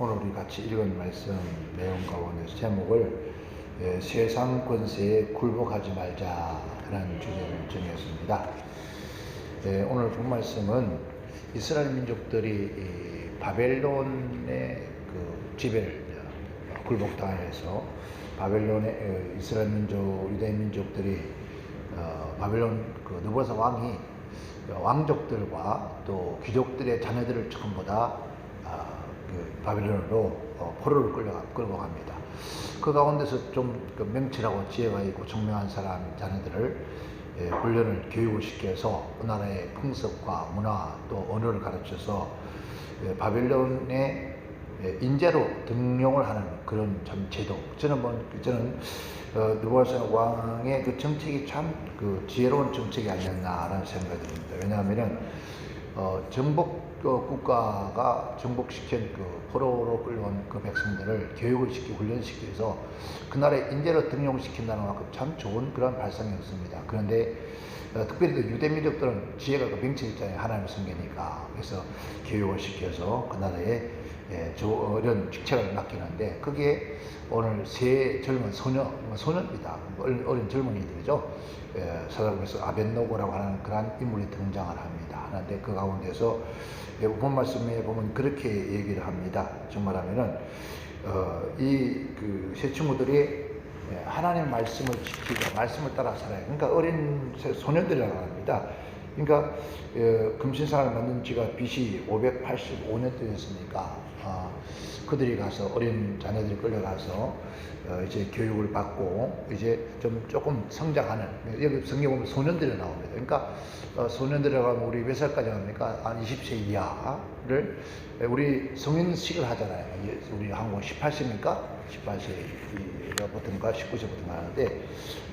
오늘 우리 같이 읽은 말씀 내용 가운데서 제목을 세상 권세에 굴복하지 말자라는 주제를 정했습니다. 오늘 본 말씀은 이스라엘 민족들이 바벨론의 그 지배를 굴복당해서 바벨론의 이스라엘 민족, 유대 민족들이 바벨론 그 느부갓네살 왕이 왕족들과 또 귀족들의 자녀들을 전부 다 그 바벨론으로 포로를 끌고 갑니다. 그 가운데서 좀 명철하고 지혜가 있고 총명한 사람 자녀들을 훈련을 교육을 시켜서 그 나라의 풍습과 문화 또 언어를 가르쳐서 바벨론의 인재로 등용을 하는 그런 참 제도. 저는 느부갓네살 왕의 그 정책이 참 그 지혜로운 정책이 아니었나라는 생각이 듭니다. 왜냐하면은 정복 국가가 정복시킨 그 포로로 끌려온 그 백성들을 교육을 시키고 훈련시켜서 그 나라의 인재로 등용시킨다는 만큼 참 좋은 그런 발상이었습니다. 그런데 특별히 유대 민족들은 지혜가 그 명철 있잖아요. 하나님의 성계니까. 그래서 교육을 시켜서 그 나라에 이런 직책을 맡기는데 거기에 오늘 세 젊은 소년입니다. 어린 젊은이들이죠. 사사기에서 아벳노고라고 하는 그런 인물이 등장을 합니다. 그런데 그 가운데서 본 말씀에 보면 그렇게 얘기를 합니다. 정말하면은 이 그 세 친구들이 하나님의 말씀을 지키고 말씀을 따라 살아요. 그러니까 어린 소년들이라고 합니다. 그러니까 금신상을 만든 지가 BC 585년 되었으니까 그들이 가서 어린 자녀들이 끌려가서 이제 교육을 받고 이제 조금 성장하는, 여기 성경 보면 소년들이 나옵니다. 그러니까 소년들이라고 하면 우리 몇 살까지 합니까? 한 20세 이하를 우리 성인식을 하잖아요. 우리 한국 18세입니까? 18세부터인가 19세부터 하는데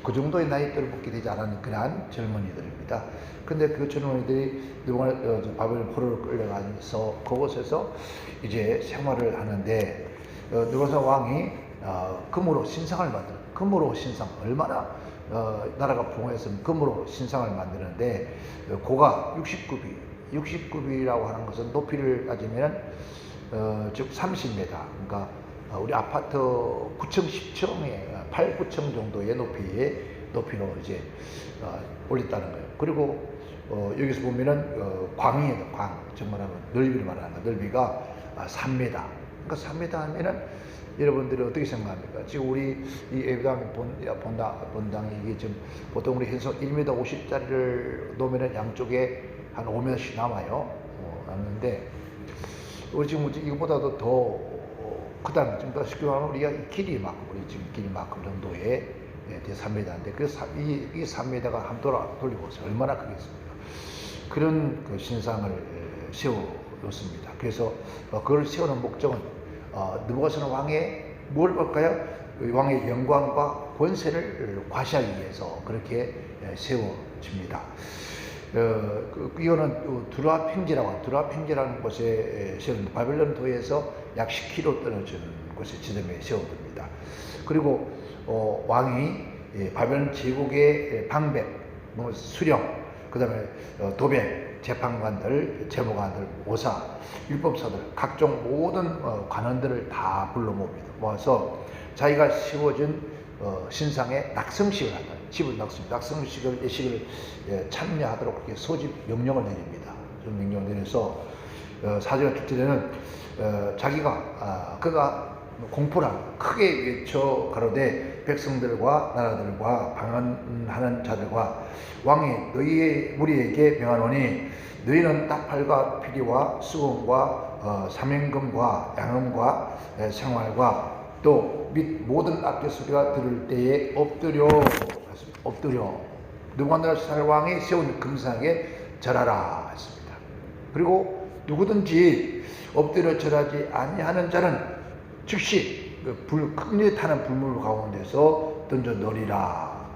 그 정도의 나이대를 붙게 되지 않은 그러한 젊은이들입니다. 근데 그 젊은이들이 바벨론 포로로 끌려가서 그곳에서 이제 생활을 하는데 느부갓네살 왕이 금으로 신상을 만들어요. 금으로 신상, 얼마나 나라가 풍요했으면 금으로 신상을 만드는데 고가 60급이라고 하는 것은 높이를 따지면 즉 30m, 그러니까 우리 아파트 9층, 10층에 8, 9층 정도의 높이로 이제 올렸다는 거예요. 그리고 여기서 보면은 광이에요. 광, 정말하면 넓이를 말하는 거. 넓이가 3m. 그러니까 3m 하면은 여러분들이 어떻게 생각합니까? 지금 우리 이 예배당 본당이 이게 지금 보통 우리 현석 1m 50짜리를 놓으면은 양쪽에 한 5m씩 남아요. 남는데 우리 지금 이거보다도 더 크다는, 좀 더 쉽게 말하면 우리가 우리 지금 길이만큼 정도의 3m인데 이 3m가 한 돌리고 있어요. 얼마나 크겠습니까? 그런 그 신상을 세워놓습니다. 그래서 그걸 세우는 목적은 느부갓네살 왕의 뭘 볼까요? 왕의 영광과 권세를 과시하기 위해서 그렇게 세워집니다. 이거는 두라핑지라는 곳에 세운 바벨론 도에서 약 10km 떨어지는 곳에 지점에 세워둡니다. 그리고 왕이 바벨론 제국의 방백, 수령, 그 다음에 도백, 재판관들, 재무관들, 오사, 율법사들, 각종 모든 관원들을 다 불러 모아서 자기가 세워준 신상에 낙성식을 한다. 낙성식을 예식을 참여하도록 그렇게 소집 명령을 내립니다. 좀 명령을 내려서 사제가 주틀에는 그가 공포를 크게 외쳐 가로되 백성들과 나라들과 방언하는 자들과 왕이 너희의 무리에게 명하노니 너희는 나팔과 피리와 수금과 사명금과 양음과 생활과 또 및 모든 악기 소리가 들을 때에 엎드려 느부갓네살 왕이 세운 금상에 절하라 했습니다. 그리고 누구든지 엎드려 절하지 아니하는 자는 즉시 크게 타는 불물 가운데서 던져 넣으리라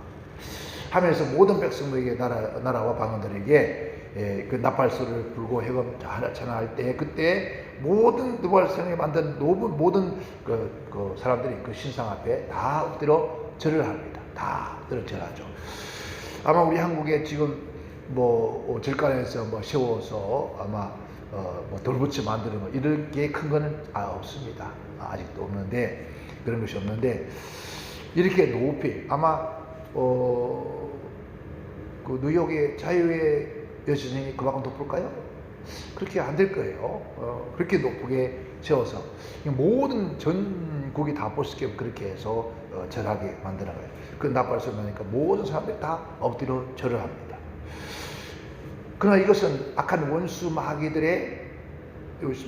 하면서 모든 백성들에게 나라와 방언들에게 그 나팔 소리를 불고 해금 찬양할 때 그때 모든 느부갓네살이 만든 모든 그 사람들이 그 신상 앞에 다 엎드려 절을 합니다. 다 엎드려 절하죠. 아마 우리 한국에 지금 절간에서 세워서 아마 뭐 돌붙이 만드는 거 이런 게 큰 거는 없습니다. 아직도 없는데 그런 것이 없는데 이렇게 높이 아마 그 뉴욕의 자유의 여신이 그만큼 높을까요? 그렇게 안 될 거예요. 그렇게 높게 세워서 모든 전국이 다 볼 수 있게 그렇게 해서 절하게 만드는 거예요. 그 나팔을 나니까 모든 사람들이 다 엎드려 절을 합니다. 그러나 이것은 악한 원수 마귀들의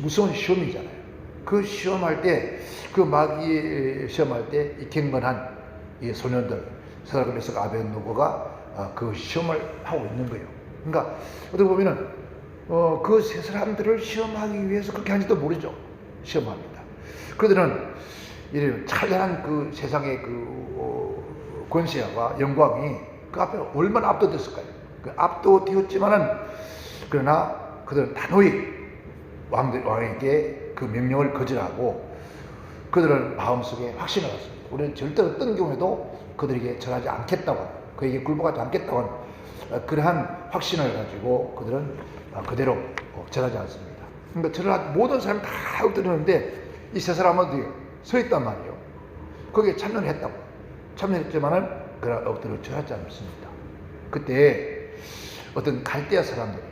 무서운 시험이잖아요. 그 시험할 때, 그 마귀 시험할 때 이 경건한 이 소년들, 사드락 메삭 아벳느고가 그 시험을 하고 있는 거예요. 그러니까 어떻게 보면은 그 세 사람들을 시험하기 위해서 그렇게 하는지도 모르죠. 시험합니다. 그들은 이런 찬란한 그 세상의 그 권세와 영광이 그 앞에 얼마나 압도됐을까요? 그 압도되었지만은 그러나 그들은 단호히 왕에게 그 명령을 거절하고 그들은 마음속에 확신을 갖습니다. 우리는 절대 어떤 경우에도 그들에게 절하지 않겠다고, 그에게 굴복하지 않겠다고 그러한 확신을 가지고 그들은 그대로 절하지 않습니다. 그러니까 절하지 모든 사람이 다 엎드리는데 이 세 사람은 어디 서 있단 말이에요. 거기에 참여했다고. 참여했지만은 그러나 엎드려 절하지 않습니다. 그때 어떤 갈대아 사람들이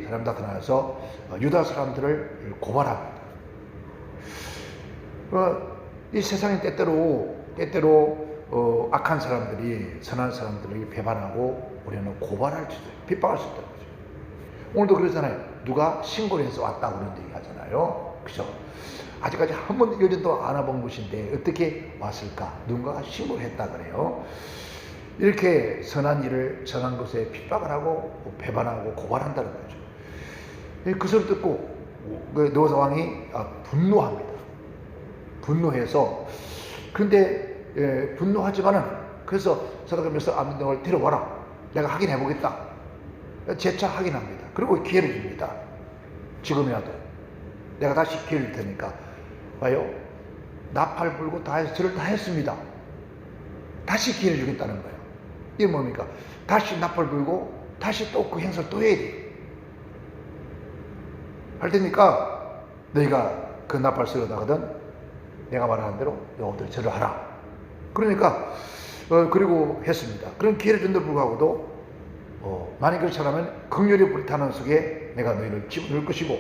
나타나서 유다 사람들을 고발합니다. 이 세상에 때때로 악한 사람들이 선한 사람들에게 배반하고 우리는 고발할 수 있어요. 핍박할 수 있다는 거죠. 오늘도 그러잖아요. 누가 신고를 해서 왔다 그런 얘기 하잖아요. 그죠? 아직까지 한 번도 여전도 안 와본 곳인데 어떻게 왔을까? 누군가가 신고를 했다 그래요. 이렇게 선한 것에 핍박을 하고 배반하고 고발한다는 거죠. 그 소리 듣고 느부갓네살 왕이 분노합니다. 분노해서 그런데 분노하지만은 그래서 사드락 메삭 아벳느고를 데려와라. 내가 확인해 보겠다. 재차 확인합니다. 그리고 기회를 줍니다. 지금이라도 내가 다시 기회를 줄 테니까 봐요. 나팔 불고 다 해서 절을 다 했습니다. 다시 기회를 주겠다는 거예요. 이게 뭡니까? 다시 나팔 불고 다시 또 그 행사를 또 해야 돼. 할 테니까 너희가 그 나팔 쓰려다거든 내가 말하는 대로 너희들 절을 하라. 그러니까 그리고 했습니다. 그런 기회를 준데도 불구하고도 만약 그렇지 않으면 극렬히 불타는 속에 내가 너희를 집어넣을 것이고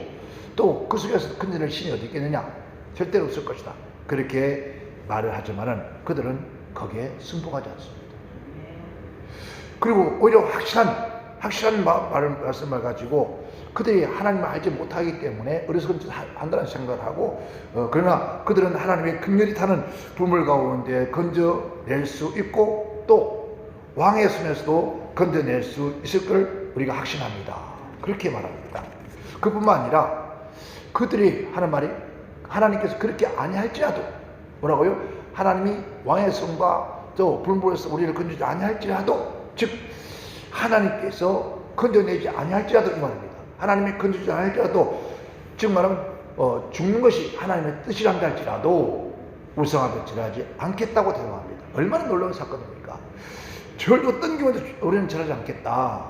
또 그 속에서 큰 일을 신이 어디 있겠느냐? 절대로 없을 것이다. 그렇게 말을 하지만은 그들은 거기에 승복하지 않습니다. 그리고 오히려 확실한 말씀을 가지고 그들이 하나님을 알지 못하기 때문에 어리석은 짓 한다는 생각을 하고 그러나 그들은 하나님의 극렬히 타는 불물 가운데 건져낼 수 있고 또 왕의 손에서도 건져낼 수 있을 걸 우리가 확신합니다. 그렇게 말합니다. 그뿐만 아니라 그들이 하는 말이 하나님께서 그렇게 아니할지라도 뭐라고요? 하나님이 왕의 손과 또 불물에서 우리를 건지지 아니할지라도 즉 하나님께서 건져내지 아니할지라도 이 말입니다. 하나님이 건져주지 않을지라도 즉 말하면 죽는 것이 하나님의 뜻이란다 할지라도 우상하게 절하지 않겠다고 대답합니다. 얼마나 놀라운 사건입니까? 절 어떤 경우에도 우리는 절하지 않겠다.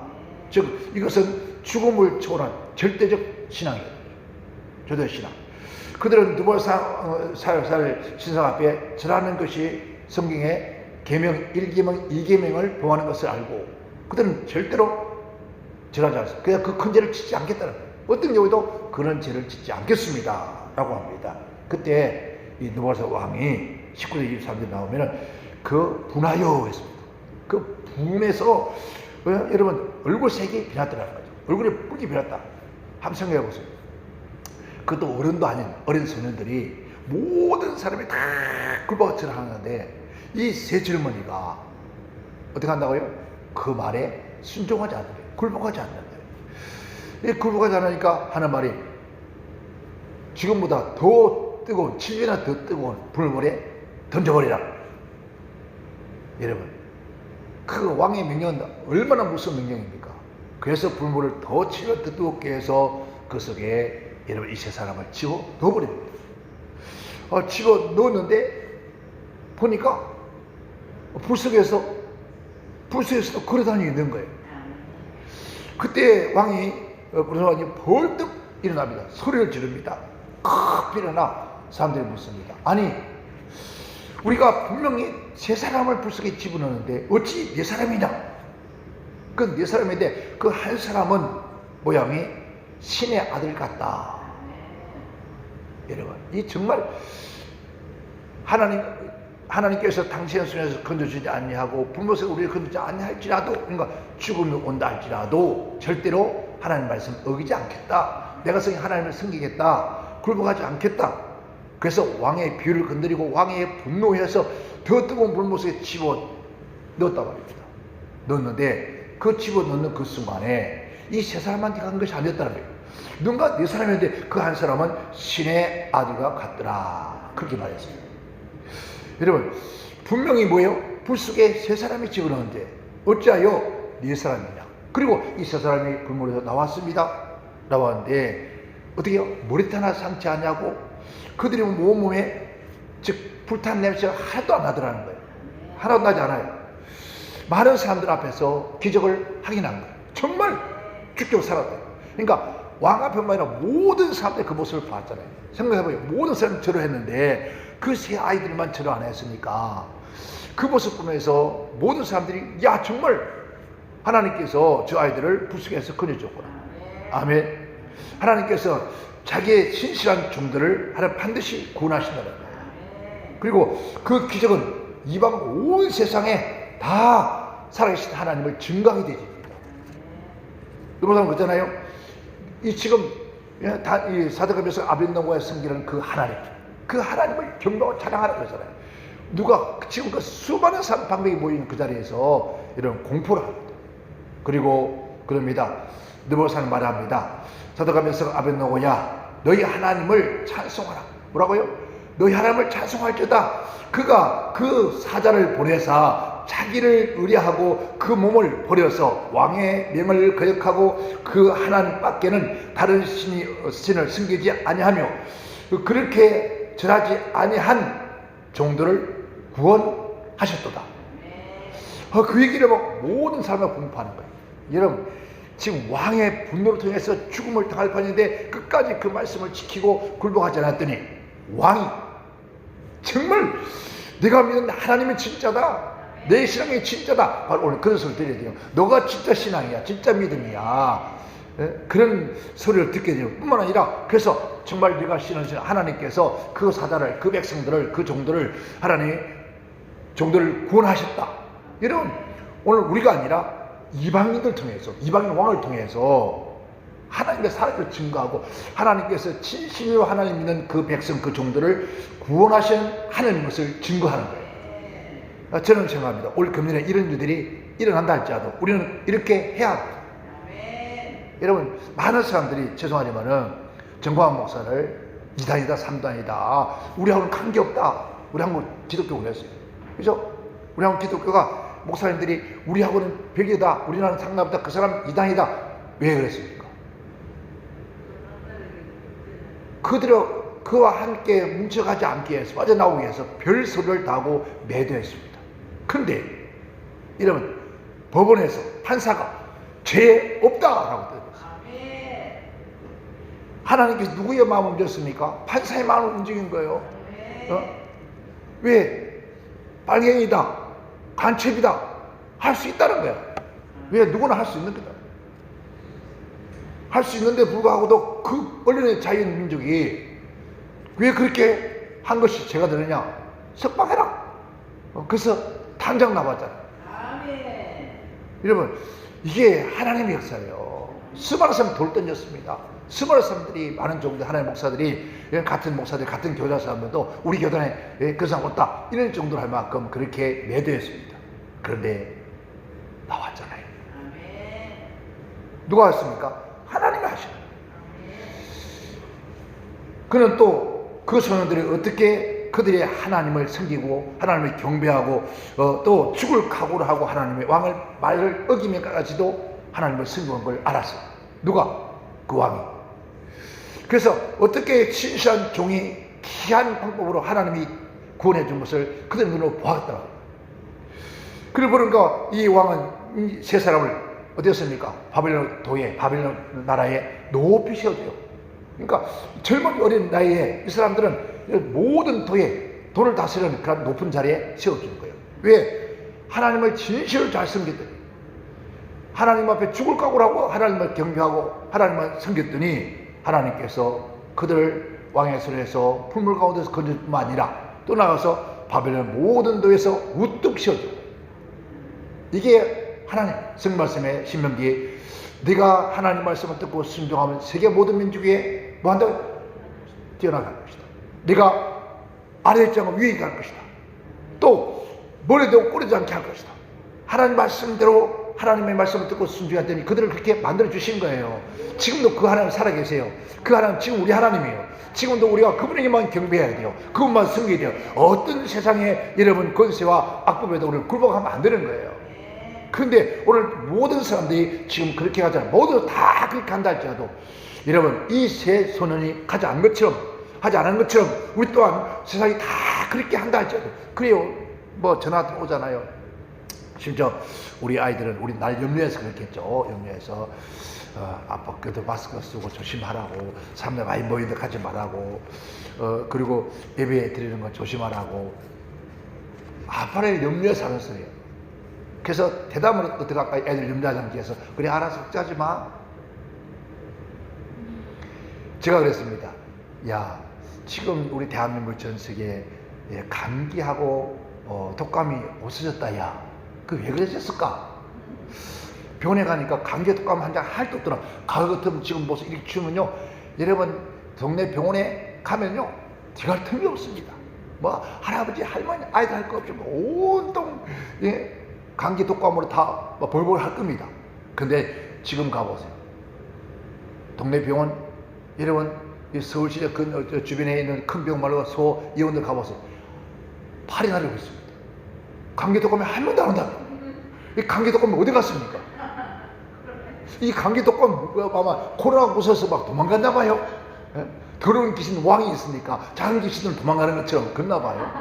즉 이것은 죽음을 초월한 절대적 신앙이거든요. 절대적 신앙. 그들은 느부갓네살 신상 앞에 절하는 것이 성경의 계명 1계명 2계명을 범하는 것을 알고 그들은 절대로 절하지 않습니다. 그냥 그 큰 죄를 짓지 않겠다는 거예요. 어떤 경우에도 그런 죄를 짓지 않겠습니다 라고 합니다. 그때 이 느부갓네살 왕이 19절 23절 나오면은 그 분하여 했습니다. 그 분에서 여러분 얼굴색이 변했더라는 거죠. 얼굴에 뿔이 변했다. 한번 생각해 보세요. 그것도 어른도 아닌 어린 소년들이 모든 사람이 다 굴복을 하는데 이 세 젊은이가 어떻게 한다고요? 그 말에 순종하지 않는 거예요. 굴복하지 않는 거예요. 굴복하지 않으니까 하는 말이 지금보다 더 뜨거운 7배나 더 뜨거운 불물에 던져버리라. 여러분 그 왕의 명령은 얼마나 무서운 명령입니까? 그래서 불물을 더 7배 더 뜨겁게 해서 그 속에 여러분 이 세 사람을 집어 넣어버립니다. 집어 넣었는데 보니까 불 속에서도 걸어다니고 있는 거예요. 그때 왕이 부르사관이 벌떡 일어납니다. 소리를 지릅니다. 칵 일어나 사람들이 묻습니다. 아니, 우리가 분명히 세 사람을 불쌍히 집어넣는데 어찌 네 사람이냐? 그 네 사람인데 그 한 사람은 모양이 신의 아들 같다. 여러분, 이 정말 하나님께서 당신의 손에서 건져주지 아니하고 불못에서 우리를 건져주지 아니할지라도, 그러니까 죽음이 온다 할지라도 절대로 하나님 말씀 어기지 않겠다. 내가 하나님을 섬기겠다. 굴복하지 않겠다. 그래서 왕의 비유를 건드리고 왕의 분노해서 더 뜨거운 불못에 집어 넣었단 말입니다. 넣었는데 그 집어 넣는 그 순간에 이 세 사람한테 간 것이 아니었다는 거예요. 누군가 네 사람이었는데 그 한 사람은 신의 아들과 같더라. 그렇게 말했습니다. 여러분, 분명히 뭐예요? 불 속에 세 사람이 집어넣는데 어찌하여 네 사람이냐? 그리고 이 세 사람이 불물에서 나왔습니다. 나왔는데 어떻게 해요? 머리털 하나 상치 않냐고? 그들이 몸에 즉 불탄 냄새가 하나도 안 나더라는 거예요. 하나도 나지 않아요. 많은 사람들 앞에서 기적을 확인한 거예요. 정말 죽게 살았대요. 그러니까 왕 앞에만 아니라 모든 사람들이 그 모습을 봤잖아요. 생각해봐요. 모든 사람이 절호했는데 그 세 아이들만 절호 안 했으니까 그 모습 보면서 모든 사람들이 야, 정말 하나님께서 저 아이들을 불 속에서 건져줬구나. 아멘. 하나님께서 자기의 신실한 종들을 하나님 반드시 구원하신다는 거예요. 그리고 그 기적은 이방 온 세상에 다 살아계신 하나님을 증거하게 되집니다. 여러분 그렇잖아요. 이 지금 이 사드갑에서 아벤노고에 섬기는 그 하나님을 경배하고 찬양하는 거잖아요. 누가 지금 그 수많은 방백이 모이는 그 자리에서 이런 공포를 합니다. 그리고 그럽니다. 느부갓네살은 말합니다. 사드갑에서 아벤노고야, 너희 하나님을 찬송하라. 뭐라고요? 너희 하나님을 찬송할지어다. 그가 그 사자를 보내사 자기를 의뢰하고 그 몸을 버려서 왕의 명을 거역하고 그 하나님밖에는 다른 신을 섬기지 아니하며 그렇게 절하지 아니한 종들을 구원하셨도다. 그 얘기를 막 모든 사람이 공포하는 거예요. 여러분, 지금 왕의 분노를 통해서 죽음을 당할 판인데 끝까지 그 말씀을 지키고 굴복하지 않았더니 왕이 정말 내가 믿는 하나님이 진짜다, 내 신앙이 진짜다, 바로 오늘 그런 소리를 들려야 돼요. 너가 진짜 신앙이야, 진짜 믿음이야, 그런 소리를 듣게 돼요. 뿐만 아니라 그래서 정말 네가 신은 하나님께서 그 사자를, 그 백성들을, 그 종들을, 하나님의 종들을 구원하셨다. 여러분, 오늘 우리가 아니라 이방인들 통해서, 이방인 왕을 통해서 하나님의 사랑을 증거하고 하나님께서 진실로 하나님 믿는 그 백성, 그 종들을 구원하신 하나님 것을 증거하는 거예요. 저는 생각합니다. 올 금년에 이런 일들이 일어난다 할지라도 우리는 이렇게 해야 합니다. 여러분, 많은 사람들이 죄송하지만은 정광훈 목사를 2단이다 3단이다, 우리하고는 관계없다, 우리 한국 기독교 그랬어요. 그죠? 우리 한국 기독교가 목사님들이 우리하고는 별개다, 우리나라는 상관없다, 그 사람 2단이다. 왜 그랬습니까? 그와 함께 뭉쳐가지 않기 위해서, 빠져나오기 위해서 별 소리를 다 하고 매도했습니다. 그런데 여러분, 법원에서 판사가 죄 없다라고 뜻했어요. 하나님께서 누구의 마음을 움직였습니까? 판사의 마음을 움직인 거예요. 왜? 빨갱이다, 간첩이다 할 수 있다는 거야. 왜? 누구나 할 수 있는 거다. 할 수 있는데 불구하고도 그 언론의 자유민족이 왜 그렇게 한 것이 죄가 되느냐? 석방해라. 그래서 당장 나왔잖아. 여러분, 이게 하나님의 역사예요. 수많은 사람이 돌 던졌습니다. 수많은 사람들이, 많은 종들, 하나님의 목사들이, 같은 목사들, 같은 교사 사람들도 우리 교단에 그 사람 없다 이런 정도로 할 만큼 그렇게 매도했습니다. 그런데 나왔잖아요. 누가 했습니까? 하나님이 하시는 거예요. 그는 또 그 소년들이 어떻게 그들의 하나님을 섬기고 하나님을 경배하고 또 죽을 각오를 하고 하나님의 왕을 말을 어기면까지도 하나님을 섬기는 걸 알았어요. 누가? 그 왕이. 그래서 어떻게 신실한 종이 귀한 방법으로 하나님이 구원해 준 것을 그들 눈으로 보았더라고요. 그러고 보니까 이 왕은 이 세 사람을 어디였습니까? 바벨론 도에, 바벨론 나라에 높이 세워져요. 그러니까 젊은 어린 나이에 이 사람들은 모든 도에, 도를 다스리는 그런 높은 자리에 세워지는 거예요. 왜? 하나님을 진실을 잘 섬겼더니, 하나님 앞에 죽을 각오를 하고 하나님을 경배하고 하나님을 섬겼더니 하나님께서 그들을 왕의 손에서 풀물 가운데서 건질 뿐만 아니라 또 나가서 바벨론 모든 도에서 우뚝 세워져요. 이게 하나님 성말씀의 신명기에 네가 하나님 말씀을 듣고 순종하면 세계 모든 민족 위에 뭐 한다고? 뛰어나갈 것이다. 네가 아래에 있지 않고 위에 갈 것이다. 또 머리도 꼬리지 않게 할 것이다. 하나님 말씀대로 하나님의 말씀을 듣고 순종했더니 그들을 그렇게 만들어 주신 거예요. 지금도 그 하나님 살아계세요. 그 하나님 지금 우리 하나님이에요. 지금도 우리가 그분에게만 경배해야 돼요. 그분만 섬겨야 돼요. 어떤 세상에 여러분 권세와 악법에도 우리를 굴복하면 안 되는 거예요. 근데 오늘 모든 사람들이 지금 그렇게 하잖아요. 모두 다 그렇게 한다 할지라도 여러분 이 세 소년이 하지 않은 것처럼 우리 또한 세상이 다 그렇게 한다 할지라도 그래요. 뭐 전화 오잖아요. 심지어 우리 아이들은 우리 날 염려해서 그렇겠죠. 염려해서 아빠 그래도 마스크 쓰고 조심하라고, 사람들 많이 모이는데 가지 말라고, 그리고 예배 드리는 거 조심하라고. 아빠를 염려해서 하는 소리예요. 그래서 대답을 어떻게 할까? 애들 염려하지 않기 위해서 그래 알아서 걱정하지 마. 제가 그랬습니다. 야 지금 우리 대한민국 전 세계에 감기하고 독감이 없어졌다. 야 그 왜 그랬을까? 병원에 가니까 감기 독감 환자 할도 없더라. 가을 같으면 지금 무슨 이렇게 추우면요, 여러분 동네 병원에 가면요 들어갈 틈이 없습니다. 뭐 할아버지 할머니 아이들 할 거 없이 온통 감기 독감으로 다 벌벌 할 겁니다. 근데 지금 가보세요. 동네 병원 여러분 서울시내 주변에 있는 큰 병원 말고 소의원들 가보세요. 팔이 나르고 있습니다. 감기 독감이 한 번도 안 온다. 이 감기 독감이 어디 갔습니까? 이 감기 독감 아마 코로나 무서워서 막 도망갔나 봐요. 예? 더러운 귀신 왕이 있으니까 작은 귀신들 도망가는 것처럼 그랬나 봐요.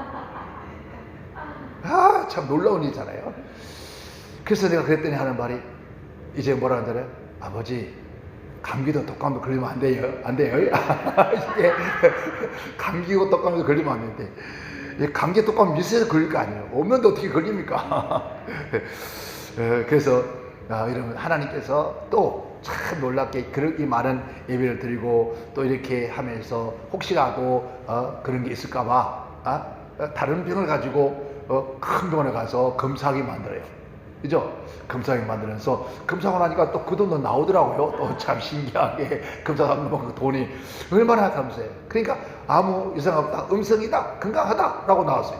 아, 참 놀라운 일이잖아요. 그래서 내가 그랬더니 하는 말이 이제 뭐라 하더래? 아버지 감기도 독감도 걸리면 안 돼요. 안 돼요. 이게 감기고 독감도 걸리면 안 되는데 감기 독감 미세서 걸릴 거 아니에요. 오면 어떻게 걸립니까? 그래서 이러면 하나님께서 또 참 놀랍게 그렇게 많은 예배를 드리고 또 이렇게 하면서 혹시라도 그런 게 있을까봐 다른 병을 가지고 큰 병원에 가서 검사하게 만들어요. 그죠? 검사하게 만들면서 검사하고 나니까 또 그 돈도 나오더라고요. 또 참 신기하게 검사하는 그 돈이 얼마나 감사해요. 그러니까 아무 이상 없다, 음성이다, 건강하다라고 나왔어요.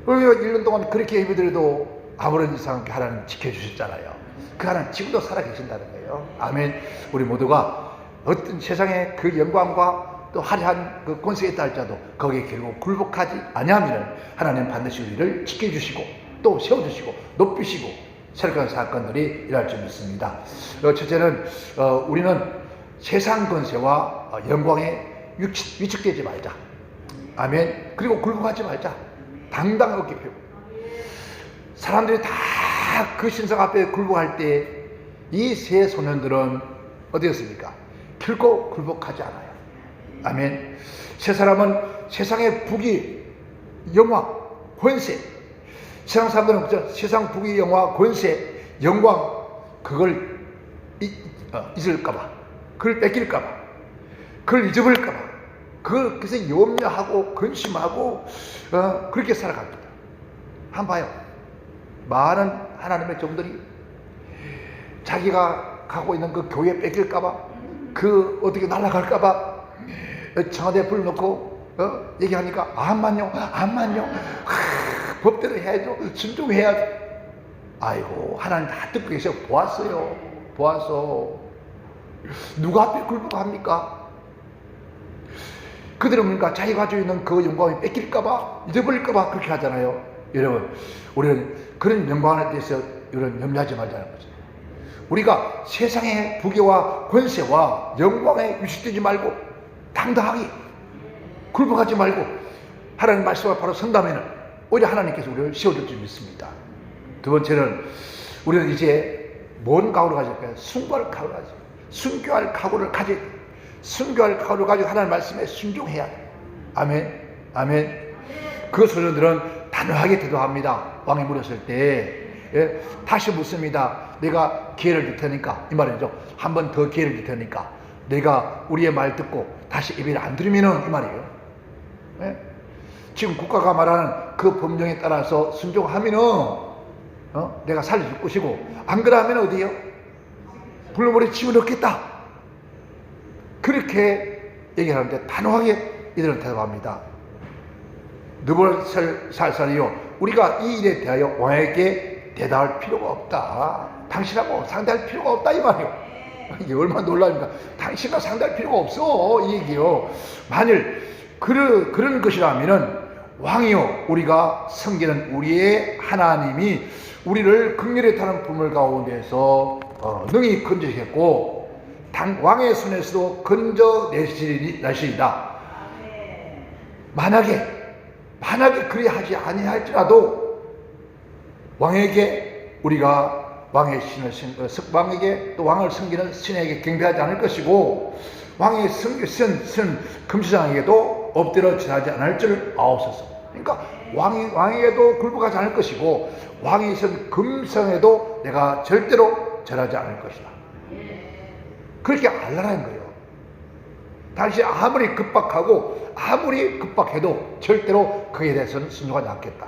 우리가 1년 동안 그렇게 예배드려도 아무런 이상 없게 하나님 지켜주셨잖아요. 그 하나님 지금도 살아계신다는 거예요. 아멘. 우리 모두가 어떤 세상의 그 영광과 또 화려한 그 권세에 있다 할지라도 거기에 결국 굴복하지 아니하면 하나님 반드시 우리를 지켜주시고 또 세워주시고 높이시고 새로운 사건들이 일어날 줄 믿습니다. 첫째는 우리는 세상 권세와 영광에 위축되지 말자. 아멘. 그리고 굴복하지 말자. 당당하게 어깨 펴고. 사람들이 다 그 신상 앞에 굴복할 때 이 세 소년들은 어디였습니까? 결코 굴복하지 않아요. 아멘. 세 사람은 세상의 부귀, 영화, 권세, 세상 사람들은 그죠? 세상 부귀, 영화, 권세, 영광 그걸 잊을까봐, 그걸 뺏길까봐, 그걸 잊어버릴까봐, 그래서 염려하고 근심하고 그렇게 살아갑니다. 한번 봐요. 많은 하나님의 종들이 자기가 가고 있는 그 교회 뺏길까봐, 그 어떻게 날아갈까봐 청와대에 불러놓고 얘기하니까 암만요 법대로 해야죠, 순종해야죠. 아이고 하나님 다 듣고 계셔. 보았어요. 보아서 누가 앞에 굴복합니까? 그들은 그러니까 자기가 가지고 있는 그 영광이 뺏길까봐, 잊어버릴까봐 그렇게 하잖아요. 여러분, 우리는 그런 영광에 대해서 이런 염려하지 말자는 거죠. 우리가 세상의 부귀와 권세와 영광에 위축되지 말고 당당하게 굴복하지 말고 하나님 말씀을 바로 선다면은 오히려 하나님께서 우리를 세워줄 줄 믿습니다. 두 번째는 우리는 이제 뭔 각오를 가질까요? 순교할 각오를 가지고, 순교할 각오를 가지고, 순교할 각오를 가지고 하나님 말씀에 순종해야 돼. 아멘, 아멘. 그 소년들은 단호하게 대도합니다. 왕이 물었을 때. 예? 다시 묻습니다. 내가 기회를 줄 테니까, 이 말이죠. 한 번 더 기회를 줄 테니까 내가 우리의 말 듣고 다시 예배를 안 드리면은, 이 말이에요. 예? 지금 국가가 말하는 그 법령에 따라서 순종하면은 내가 살려줄 것이고, 안 그러면 어디요? 불러버리 집어넣겠다. 그렇게 얘기하는데 단호하게 이들은 대답합니다. 느부갓네살이요, 우리가 이 일에 대하여 왕에게 대답할 필요가 없다. 당신하고 상대할 필요가 없다, 이 말이에요. 이게 얼마나 놀랍니까? 당신과 상대할 필요가 없어, 이 얘기요. 만일 그런 것이라면은, 왕이요, 우리가 섬기는 우리의 하나님이 우리를 극렬히 타는 불물 가운데서 능히 건져주겠고, 왕의 손에서도 건져내시리다. 만약에 그리 하지 아니할지라도 왕에게 우리가 왕에게 또 왕을 섬기는 신에게 경배하지 않을 것이고, 왕의 쓴 금시장에게도 엎드려 절하지 않을 줄 아옵소서. 그러니까 왕에게도 굴복하지 않을 것이고, 왕이 쓴 금성에도 내가 절대로 절하지 않을 것이다. 그렇게 알라는 거예요. 당신이 아무리 급박해도 절대로 그에 대해서는 순종하지 않겠다.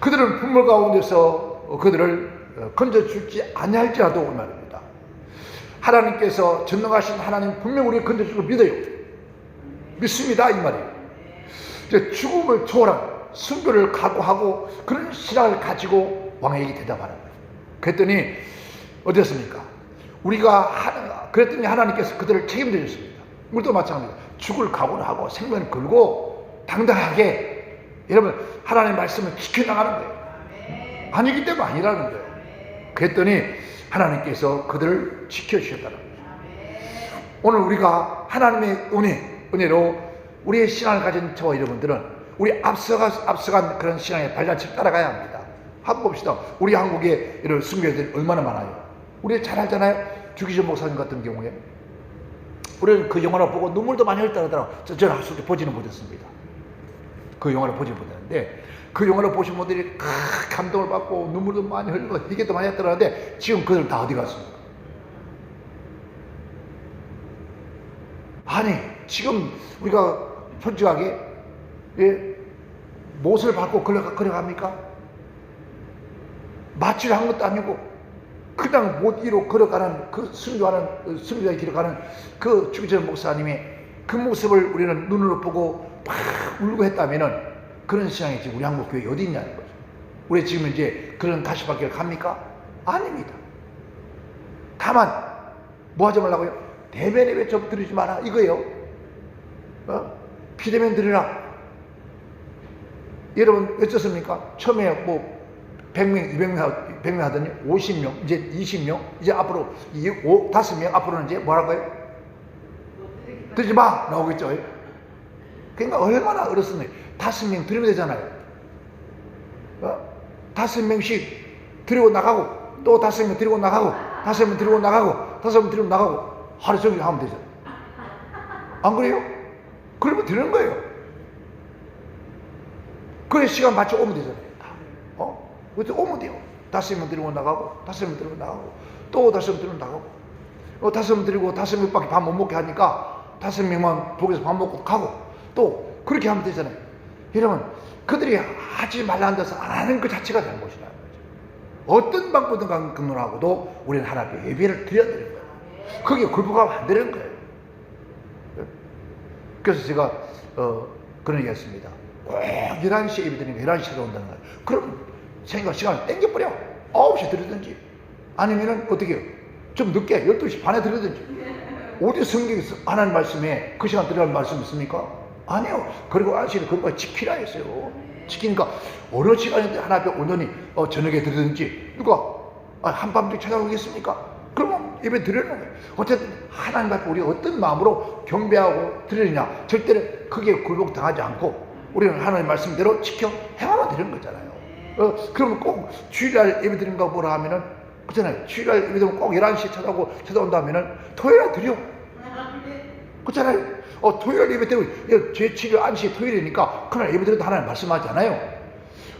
그들은 분물 가운데서 그들을 건져줄지 아니할지라도 말입니다. 하나님께서 전능하신 하나님 분명 우리를 건져줄 걸 믿어요. 믿습니다, 이 말이에요. 이제 죽음을 초월한 순교를 각오하고 그런 신앙을 가지고 왕에게 대답하는 거예요. 그랬더니 어땠습니까? 그랬더니 하나님께서 그들을 책임져 줬습니다. 우리도 마찬가지입니다. 죽을 각오를 하고 생명을 걸고 당당하게, 여러분, 하나님의 말씀을 지켜나가는 거예요. 아니기 때문에 아니라는 거예요. 그랬더니 하나님께서 그들을 지켜주셨다는 거예요. 오늘 우리가 하나님의 은혜로 우리의 신앙을 가진 저와 여러분들은 우리 앞서간 그런 신앙의 발자취를 따라가야 합니다. 한번 봅시다. 우리 한국에 이런 순교자들이 얼마나 많아요. 우리 잘 알잖아요. 주기준 목사님 같은 경우에 우리는 그 영화를 보고 눈물도 많이 흘렸다더라고요. 저는 솔직히 보지는 못했습니다. 그 영화를 보지 못했는데, 그 영화를 보신 분들이 감동을 받고 눈물도 많이 흘리고 희귀도 많이 했더라는데, 지금 그들 다 어디 갔습니까? 아니, 지금 우리가 솔직하게 못을 밟고 걸어갑니까? 마취를 한 것도 아니고 그냥 못 위로 걸어가는 그 순교자의 길을 가는 그 주기전 목사님의 그 모습을 우리는 눈으로 보고 막 울고 했다면은, 그런 신앙이 지금 우리 한국 교회에 어디 있냐는 거죠. 우리 지금 이제 그런 가시밭길을 갑니까? 아닙니다. 다만 뭐 하지 말라고요? 대면에 왜 좀 드리지 마라, 이거예요. 비대면 드리라. 여러분 어쩌습니까? 처음에 뭐 100명, 200명 하더니 50명, 이제 20명, 이제 앞으로 5명 앞으로는 이제 뭐랄까요? 드리지 마! 나오겠죠. 그러니까 얼마나 어렵습니까? 5명 드리면 되잖아요. 5명씩 드리고 나가고, 또 5명 드리고 나가고, 5명 드리고 나가고, 5명 드리고 나가고, 하루 종일 하면 되잖아요. 안 그래요? 그러면 되는 거예요. 그래, 시간 맞춰 오면 되잖아요. 그때 오면 돼요. 5명 드리고 나가고, 5명 드리고 나가고, 또 5명 드리고 나가고, 5명 드리고 5명밖에 밥 못 먹게 하니까 5명만 독에서 밥 먹고 가고, 또 그렇게 하면 되잖아요. 여러분, 그들이 하지 말라는 데서 안 하는 그 자체가 잘못이라는 거죠. 어떤 방법든 근거하고도 우리는 하나님께 예배를 드려야 되는 거예요. 그게 굴복하면 안 되는 거예요. 그래서 제가 그런 얘기 했습니다. 꼭 11시에 예배 드리니까 11시에 온다는 거예요. 그럼 시간을 땡겨버려. 9시에 들으든지, 아니면은 어떻게 해요? 좀 늦게 12시 반에 들으든지. 어디 성경에서 하나님 말씀에 그 시간 들으라는 말씀 있습니까? 아니요. 그리고 아저씨는 그거 지키라 했어요. 지키니까 어느 시간인데 하나 앞에 온전히 저녁에 들으든지, 누가 한밤중에 찾아오겠습니까? 그러면 예배 드리는 거예요. 어쨌든 하나님 앞에 우리가 어떤 마음으로 경배하고 드리느냐, 절대로 크게 굴복당하지 않고 우리는 하나님 말씀대로 지켜 행하면 되는 거잖아요. 그러면 꼭 주일날 예배 드린다고 뭐라 하면은, 그렇잖아요. 주일날 예배 드리면 꼭 11시에 찾아온다 하면은, 토요일날 드려. 그렇잖아요. 토요일 예배 드리고, 제 7일 안식이 토요일이니까, 그날 예배 드려도 하나님 말씀하잖아요.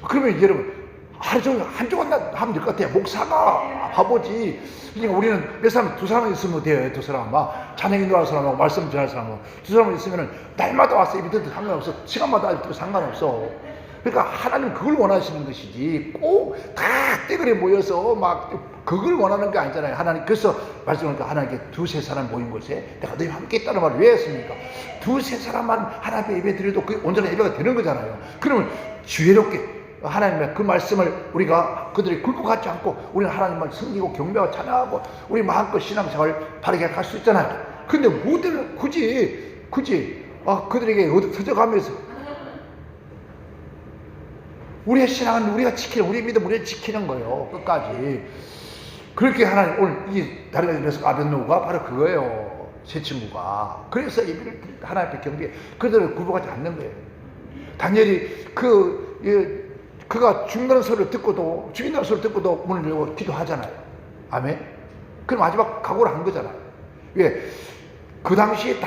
그러면 여러분, 하루 종일 한 주간 하면 될 것 같아요. 목사가 바보지. 그러니까 우리는 몇 사람, 두 사람 있으면 돼요. 두 사람. 막 찬양 인도하는 사람하고 말씀 전하는 사람하고 두 사람 있으면은 날마다 와서 예배 드려도 상관없어. 시간마다 해도 상관없어. 그러니까 하나님 그걸 원하시는 것이지 꼭 다 떼거리 모여서 막 그걸 원하는 게 아니잖아요. 하나님 그래서 말씀하니까 하나님께 두세 사람 모인 곳에 내가 너희 함께 있다는 말을 왜 했습니까? 두세 사람만 하나님께 예배 드려도 그게 온전한 예배가 되는 거잖아요. 그러면 지혜롭게 하나님의 그 말씀을 우리가 그들이 굴복하지 않고 우리는 하나님을 섬기고 경배하고 찬양하고 우리 마음껏 신앙생활을 바르게 할 수 있잖아요. 근데 모델을 굳이 그들에게 터져가면서 우리의 신앙은 우리가 지키는, 우리의 믿음 우리가 지키는 거예요. 끝까지. 그렇게 하나님 오늘 이 다리가 열려서 아벤노가 바로 그거예요. 제 친구가. 그래서 예배를 하나님 앞에 경배해. 그들을 굴복하지 않는 거예요. 다니엘이 그가 죽는다는 소리를 듣고도 문을 열고 기도하잖아요. 아멘. 그럼 마지막 각오를 한 거잖아요. 왜? 그때 당시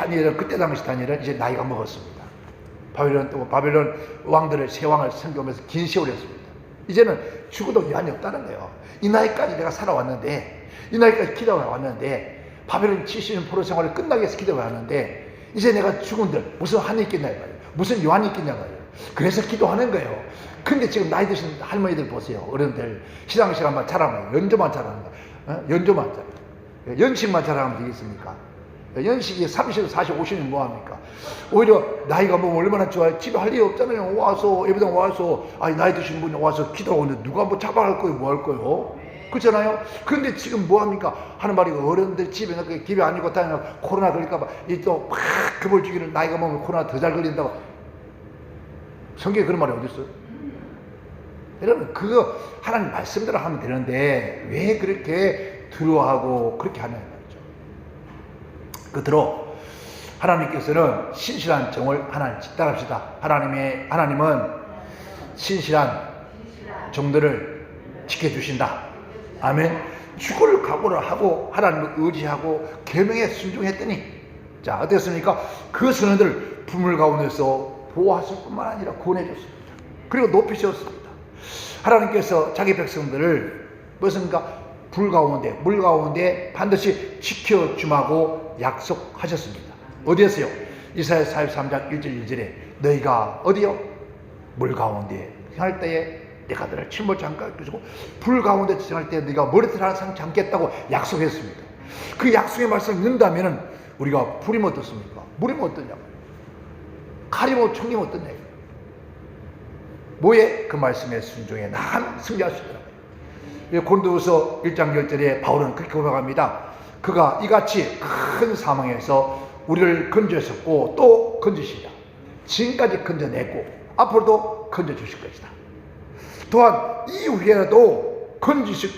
다니엘은 이제 나이가 먹었습니다. 바벨론 왕들을 세 왕을 섬겨오면서 긴 세월이었습니다. 이제는 죽어도 여한이 없다는 거예요. 이 나이까지 내가 살아왔는데, 이 나이까지 기도해왔는데, 바벨론 70년 포로 생활을 끝나기 위해서 기도해왔는데, 이제 내가 죽은들 무슨 한이 있겠냐 말이에요. 무슨 요한이 있겠냐 말이에요. 그래서 기도하는 거예요. 근데 지금 나이 드신 할머니들 보세요. 어른들 시상식만 잘하면 연조만 잘하는 거예요. 연조만 잘, 연식만 잘하면 되겠습니까? 연식이 30, 40, 50년 뭐합니까? 오히려 나이가 뭐 얼마나 좋아요. 집에 할 일이 없잖아요. 와서 예배당 와서 나이 드신 분이 와서 기도하는데 누가 뭐 잡아갈 거예요? 뭐 할 거예요? 그렇잖아요. 그런데 지금 뭐합니까? 하는 말이 어른들 집에 안 있고 다니면 코로나 걸릴까봐 또 막 급을 죽이는 나이가 먹으면 코로나 더 잘 걸린다고. 성경에 그런 말이 어디 있어요? 여러분 그거 하나님 말씀대로 하면 되는데 왜 그렇게 두려워하고 그렇게 하냐 말이죠. 그대로 하나님께서는 신실한 종을 하나님 따릅시다. 하나님은 신실한 종들을 지켜주신다. 아멘. 죽을 각오를 하고 하나님을 의지하고 계명에 순종했더니 자 어땠습니까? 그 선원들 부물 가운데서 보호하실 뿐만 아니라 구원해줬습니다. 그리고 높이셨습니다. 하나님께서 자기 백성들을 무엇인가 불 가운데 물 가운데 반드시 지켜주마고 약속하셨습니다. 어디였어요? 이사야 43장 1절 2절에 너희가 어디요? 물 가운데 행할 때에 내가 너를 침몰치 않고 불 가운데 지정할 때 네가 머리털 하나 상치 않겠다고 약속했습니다. 그 약속의 말씀을 믿는다면 우리가 불이면 어떻습니까? 물이면 어떠냐고, 칼이면 총이면 어떠냐. 뭐에? 그 말씀에 순종해 나가면 승리할 수 있다. 고린도후서 1장 10절에 바울은 그렇게 고백합니다. 그가 이같이 큰 사망에서 우리를 건져주셨고 또 건지시다. 지금까지 건져냈고 앞으로도 건져주실 것이다. 또한 이후에도 건지실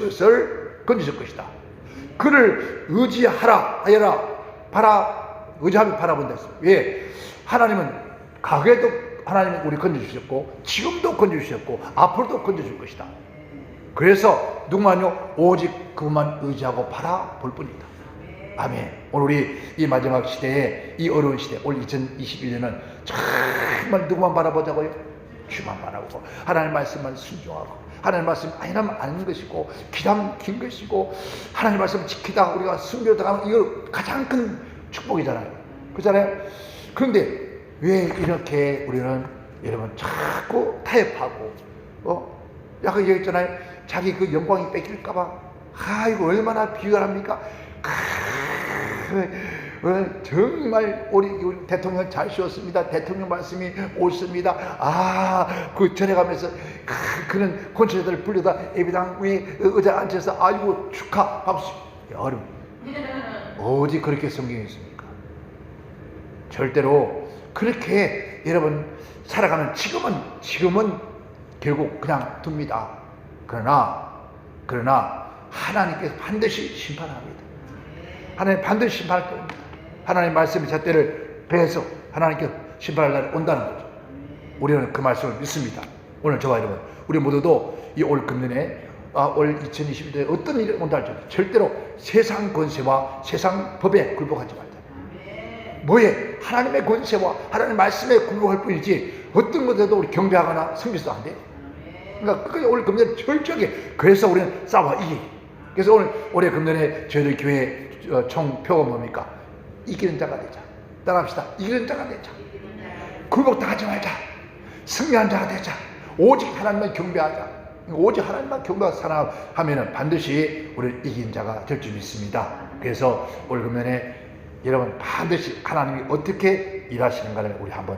것이다. 그를 의지하라 하여라. 의지하면 바라본다 했어요. 왜? 하나님은 과거에도 하나님은 우리 건져주셨고 지금도 건져주셨고 앞으로도 건져줄 것이다. 그래서 누구만요? 오직 그분만 의지하고 바라볼 뿐이다. 아멘. 오늘 우리 이 마지막 시대에 이 어려운 시대 올 2021년은 정말 누구만 바라보자고요? 주만 바라보고 하나님 말씀만 순종하고 하나님 말씀 아니라면 아는 것이고 기담 긴 것이고 하나님 말씀 지키다 우리가 순교를 당하면 이거 가장 큰 축복이잖아요. 그렇잖아요. 그런데 왜 이렇게 우리는 여러분 자꾸 타협하고 약간 얘기했잖아요. 자기 그 영광이 뺏길까봐 이거 얼마나 비관합니까? 정말 우리 대통령 잘 쉬었습니다. 대통령 말씀이 옳습니다. 그 전에 가면서 그런 권체자들을 불러다 예배당 위에 의자 앉아서 아이고 축하 박수. 여러분 어디 그렇게 성경이 있습니까? 절대로 그렇게 여러분 살아가는 지금은 결국 그냥 둡니다. 그러나 하나님께서 반드시 심판합니다. 하나님 반드시 심판할 겁니다. 하나님 말씀이 잣대를 베어서 하나님께서 심판할 날이 온다는 거죠. 우리는 그 말씀을 믿습니다. 오늘 저와 여러분 우리 모두도 이 올 금년에 올 2021년에 어떤 일이 온다 할지라도 절대로 세상 권세와 세상 법에 굴복하지 말자. 뭐에? 하나님의 권세와 하나님의 말씀에 굴복할 뿐이지 어떤 것에도 우리 경배하거나 섬기서도 안 돼요. 그러니까 끝까지 올 금년에 철저하게, 그래서 우리는 싸워 이기. 그래서 올해 금년에 저희들 교회 총표가 뭡니까? 이기는 자가 되자. 따라합시다. 이기는 자가 되자. 굴복당하지 말자. 승리한 자가 되자. 오직 하나님만 경배하자. 오직 하나님만 경배하고 살아가면 반드시 우리는 이긴 자가 될 줄 믿습니다. 그래서 올 금년에 여러분 반드시 하나님이 어떻게 일하시는가를 우리 한번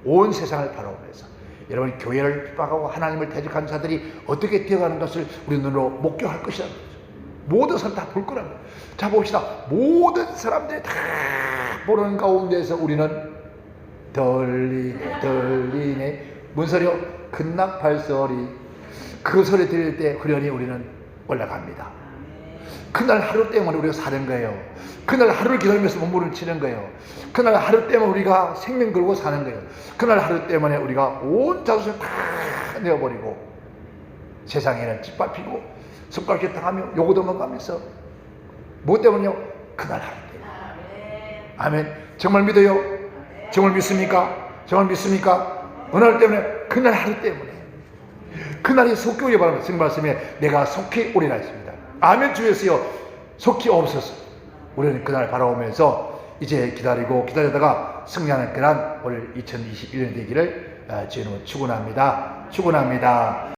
온 세상을 바라보면서 여러분 교회를 핍박하고 하나님을 대적하는 자들이 어떻게 되어가는 것을 우리 눈으로 목격할 것이라는 거죠. 모든 사람 다 볼 거라는 거예요. 자 봅시다. 모든 사람들이 다 보는 가운데서 우리는 들리네. 뭔 소리요? 큰 나팔 소리. 그 소리 들릴 때 후련히 우리는 올라갑니다. 그날 하루 때문에 우리가 사는 거예요. 그날 하루를 기다리면서 몸부림을 치는 거예요. 그날 하루 때문에 우리가 생명 걸고 사는 거예요. 그날 하루 때문에 우리가 온 자존심을 다 내어버리고 세상에는 짓밟히고 습관게 당하며 요구도 먹으면서 뭐 때문에요? 그날 하루 때문에. 아멘. 정말 믿어요? 정말 믿습니까? 정말 믿습니까? 어느 날 때문에? 그날 하루 때문에. 그날이 속히 오기 바랍니다. 성경 말씀에 내가 속히 오리라 했습니다. 아멘. 주였어요. 속히 없었어. 우리는 그날 바라보면서 이제 기다리다가 승리하는 그날 올 2021년 되기를 주님은 축원합니다. 축원합니다.